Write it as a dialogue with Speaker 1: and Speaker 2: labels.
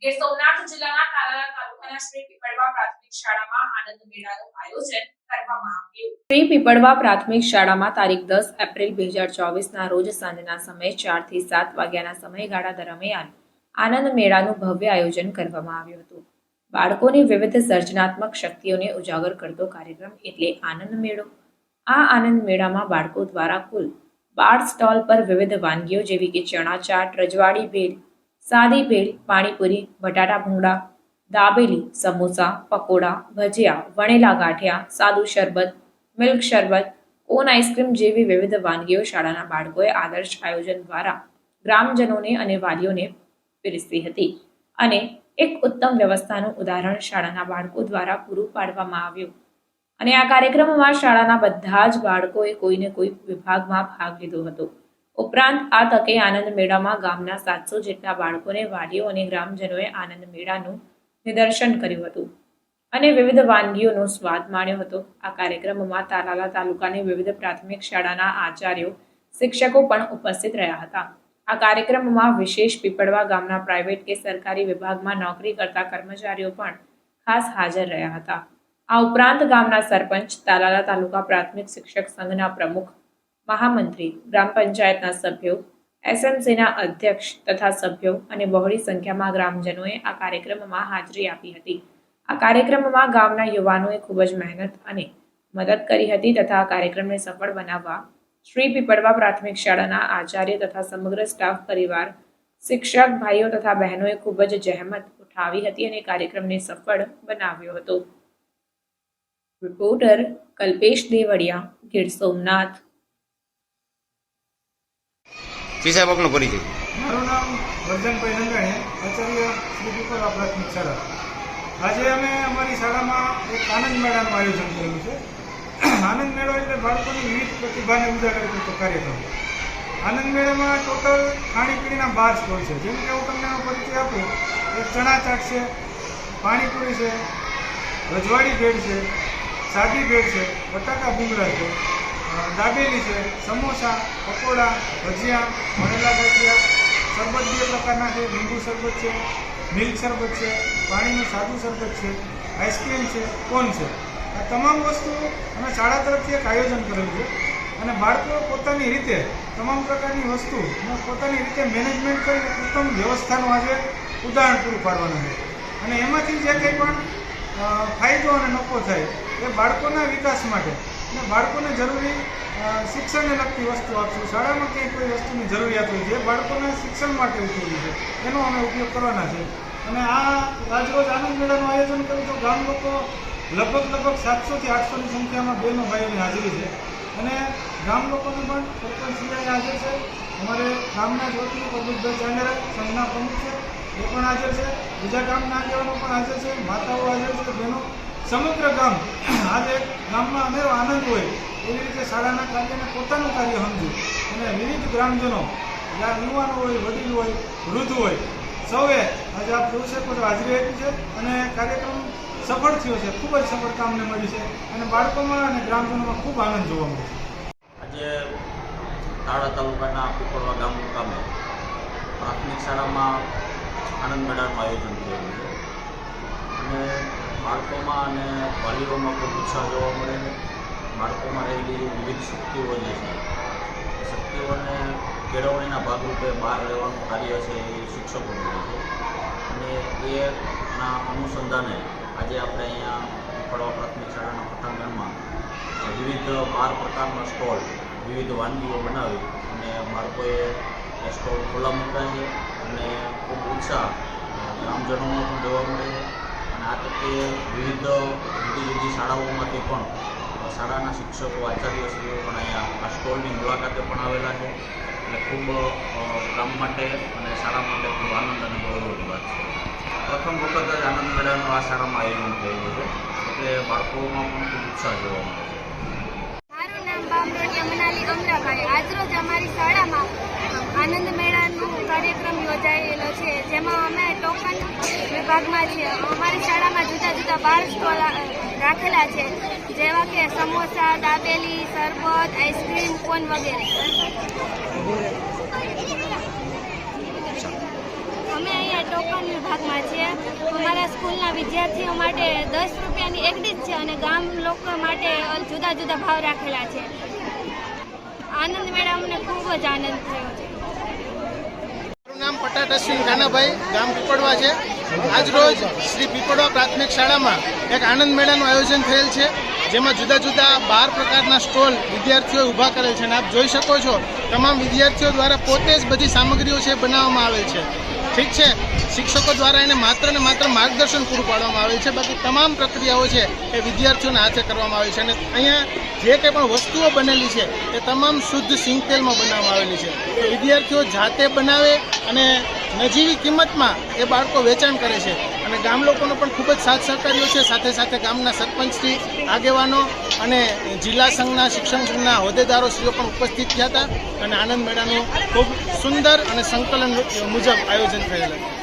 Speaker 1: ગીર સોમનાથ જિલ્લાના તાલાલા તાલુકાના શ્રી પીપળવા પ્રાથમિક શાળામાં આનંદ મેળાનું આયોજન કરવામાં આવ્યું। શ્રી પીપળવા પ્રાથમિક શાળામાં તારીખ 10 એપ્રિલ 2024 ના રોજ સાંજના સમયે 4 થી 7 વાગ્યાના સમયગાળા દરમિયાન આનંદ મેળાનું ભવ્ય આયોજન કરવામાં આવ્યું હતું। બાળકોની વિવિધ સર્જનાત્મક શક્તિઓને ઉજાગર કરતો કાર્યક્રમ એટલે આનંદ મેળો। આ આનંદ મેળામાં બાળકો દ્વારા કુલ 12 સ્ટોલ પર વિવિધ વાનગીઓ જેવી કે ચણા ચાટ, રજવાડી ભેળ, સાદી ભેળ, પાણીપુરી, બટાટા ભૂંગળા, દાબેલી, સમોસા, પકોડા, ભજીયા, વણેલા ગાંઠિયા, સાદું શરબત, મિલ્ક શરબત, કોન આઈસ્ક્રીમ જેવી વિવિધ વાનગીઓ શાળાના બાળકોએ આદર્શ આયોજન દ્વારા ગ્રામજનોને અને વાલીઓને પીરસી હતી અને એક ઉત્તમ વ્યવસ્થાનું ઉદાહરણ શાળાના બાળકો દ્વારા પૂરું પાડવામાં આવ્યું અને આ કાર્યક્રમમાં શાળાના બધા જ બાળકોએ કોઈને કોઈ વિભાગમાં ભાગ લીધો હતો। ઉપરાંત આ તકે આનંદ મેળામાં ગામના 700 જેટલા બાળકોને વાલીઓ અને ગ્રામજનોએ આનંદ મેળાનું નિદર્શન કર્યું હતું અને વિવિધ વાનગીઓનો સ્વાદ માણ્યો હતો। આ કાર્યક્રમમાં તાલાલા તાલુકાની વિવિધ પ્રાથમિક શાળાના આચાર્યો, શિક્ષકો પણ ઉપસ્થિત રહ્યા હતા। આ કાર્યક્રમમાં વિશેષ પીપળવા ગામના પ્રાઇવેટ કે સરકારી વિભાગમાં નોકરી કરતા કર્મચારીઓ પણ ખાસ હાજર રહ્યા હતા। આ ઉપરાંત ગામના સરપંચ, તાલાલા તાલુકા પ્રાથમિક શિક્ષક સંઘના પ્રમુખ, મહામંત્રી, ગ્રામ પંચાયતના સભ્યો, એસએમસીના અધ્યક્ષ તથા સભ્યો અને બહોળી સંખ્યામાં ગ્રામજનોએ આ કાર્યક્રમમાં હાજરી આપી હતી। આ કાર્યક્રમમાં ગામના યુવાનોએ ખૂબ જ મહેનત અને મદદ કરી હતી તથા આ કાર્યક્રમને સફળ બનાવવા શ્રી પીપળવા પ્રાથમિક શાળાના આચાર્ય તથા સમગ્ર સ્ટાફ પરિવાર, શિક્ષક ભાઈઓ તથા બહેનોએ ખૂબ જ જહેમત ઉઠાવી હતી અને કાર્યક્રમને સફળ બનાવ્યો હતો। રિપોર્ટર કલ્પેશ દેવડિયા, ગીર સોમનાથ।
Speaker 2: જી સાહેબ, આપનો પરિચય।
Speaker 3: મારું નામ વર્ધનભાઈ નંદાણી, આચાર્ય શ્રી પીપળવા પ્રાથમિક શાળા। આજે અમે અમારી શાળામાં એક આનંદ મેળાનું આયોજન કરેલું છે। આનંદ મેળો એટલે બાળકોની વિવિધ પ્રતિભાને ઉજાગર કરતો કાર્યક્રમ। આનંદ મેળામાં ટોટલ ખાણીપીણીના 12 સ્ટોલ છે। જેમ કે હું તમને એનો પરિચય આપું, એક ચણા ચાટ છે, પાણીપુરી છે, રજવાડી ભેળ છે, સાદી ભેળ છે, બટાકા ભૂંગળા છે, દાબેલી છે, સમોસા, પકોડા, ભજીયા, વણેલા ગાંઠિયા, શરબત 2 પ્રકારના છે, લીંબુ શરબત છે, મિલ્ક શરબત છે, પાણીનું સાદું શરબત છે, આઈસ્ક્રીમ છે, કોન છે। આ તમામ વસ્તુ અમે શાળા તરફથી એક આયોજન કરેલું છે અને બાળકો પોતાની રીતે તમામ પ્રકારની વસ્તુ પોતાની રીતે મેનેજમેન્ટ કરી ઉત્તમ વ્યવસ્થાનું આજે ઉદાહરણ પૂરું પાડવાનું છે અને એમાંથી જે કંઈ પણ ફાયદો અને નફો થાય એ બાળકોના વિકાસ માટે અને બાળકોને જરૂરી શિક્ષણને લગતી વસ્તુ આપશું। શાળામાં કંઈ કોઈ વસ્તુની જરૂરિયાત હોય જે બાળકોના શિક્ષણ માટે ઉપયોગી છે એનો અમે ઉપયોગ કરવાના છે અને આ આજરોજ આનંદ મેળાનું આયોજન કર્યું તો ગામ લોકો લગભગ 700 થી 800ની સંખ્યામાં બહેનો ભાઈઓની હાજરી છે અને ગામ લોકોને પણ સરપંચ શ્રી હાજર છે। અમારે ગામના જોડતી પ્રભુભાઈ ચાંદેરા સંઘના પ્રમુખ છે, એ પણ હાજર છે, બીજા ગામના આગેવાનો પણ હાજર છે, માતાઓ હાજર છે, બહેનો, સમગ્ર ગામ આજે ગામમાં અનેરો આનંદ હોય એવી રીતે શાળાના કાર્યને પોતાનું કાર્ય સમજ્યું અને વિવિધ ગ્રામજનો, યુવાનો હોય, વડીલ હોય, વૃદ્ધ હોય, સૌએ આજે આપ જોઈ શકો છો હાજરી આપી છે અને કાર્યક્રમ સફળ થયો છે। ખૂબ જ સફળતા અમને મળી છે અને બાળકોમાં અને ગ્રામજનોમાં ખૂબ આનંદ જોવા મળે છે।
Speaker 4: આજે તાળા તાલુકાના પીપળવા ગામ મુકામે પ્રાથમિક શાળામાં આનંદ મેળાનું આયોજન થયેલું છે અને બાળકોમાં અને વાલીઓમાં ખૂબ ઉત્સાહ જોવા મળે છે। બાળકોમાં રહેલી વિવિધ શક્તિઓ જે છે એ શક્તિઓને કેળવણીના ભાગરૂપે બહાર રહેવાનું કાર્ય છે એ શિક્ષકો કરે છે અને એના અનુસંધાને આજે આપણે અહીંયા પીપળવા પ્રાથમિક શાળાના પટાંગણમાં વિવિધ 12 પ્રકારના સ્ટોલ, વિવિધ વાનગીઓ બનાવી અને બાળકોએ એ સ્ટોલ ખુલ્લા મૂક્યા છે અને ખૂબ ઉત્સાહ ગ્રામજનોમાં પણ જોવા મળે છે અને આ તકે વિવિધ જુદી જુદી શાળાઓમાંથી પણ શાળાના શિક્ષકો, આચાર્યશ્રીઓ પણ અહીંયા આ સ્ટોલની મુલાકાતે પણ આવેલા છે એટલે ખૂબ ગામ માટે અને શાળા માટે ખૂબ આનંદ અને ગૌરવની વાત છે। પ્રથમ વખત જ આનંદ મેળાનું આ શાળામાં આયોજન થયેલું છે એટલે બાળકોમાં પણ ખૂબ ઉત્સાહ જોવા મળે છે।
Speaker 5: મારું નામ બામરોટિયા મનાલી અમરાભાઈ। આજરોજ અમારી શાળામાં આનંદ મેળાનું કાર્યક્રમ યોજાયેલો છે જેમાં અમે ટોકન વિભાગમાં છીએ। અમારી શાળામાં જુદા જુદા 12 સ્ટોલ રાખેલા છે જેવા કે સમોસા, દાબેલી, શરબત, આઈસ્ક્રીમ, કોન વગેરે। અમે અહીંયા ટોકન વિભાગમાં છીએ. અમારા સ્કૂલના વિદ્યાર્થીઓ માટે 10 રૂપિયાની એક ડીશ છે અને ગામ લોકો માટે જુદા જુદા ભાવ રાખેલા છે. આનંદ મેળા અમને ખૂબ જ આનંદ થયો છે.
Speaker 6: મારું નામ પટાટ અશ્વિન કાનાભાઈ, ગામ પીપળવા છે. આજ રોજ શ્રી પીપળવા પ્રાથમિક શાળામાં એક આનંદ મેળાનું આયોજન થયેલ છે, જેમાં જુદા જુદા 12 પ્રકારના સ્ટોલ વિદ્યાર્થીઓ ઊભા કરેલ છે અને આપ જોઈ શકો છો તમામ વિદ્યાર્થીઓ દ્વારા પોતે જ બધી સામગ્રીઓ છે બનાવવામાં આવેલ છે. ઠીક છે, શિક્ષકો દ્વારા એને માત્ર ને માત્ર માર્ગદર્શન પૂરું પાડવામાં આવેલ છે, બાકી તમામ પ્રક્રિયાઓ છે એ વિદ્યાર્થીઓના હાથે કરવામાં આવી છે. અને અહીંયા જે કંઈ પણ વસ્તુઓ બનેલી છે એ તમામ શુદ્ધ સિંગ તેલમાં બનાવવામાં આવેલી છે. તો વિદ્યાર્થીઓ જાતે બનાવે અને નજીવી કિંમતમાં એ બાળકો વેચાણ કરે છે. અને ગામ લોકોનો પણ ખૂબ જ સાથ સહકાર્યો છે. સાથે સાથે ગામના સરપંચશ્રી, આગેવાનો અને જિલ્લા સંઘના, શિક્ષણ સંઘના હોદ્દેદારોશ્રીઓ પણ ઉપસ્થિત થયા હતા અને આનંદ મેળાનું ખૂબ સુંદર અને સંકલન મુજબ આયોજન થયેલ હતું.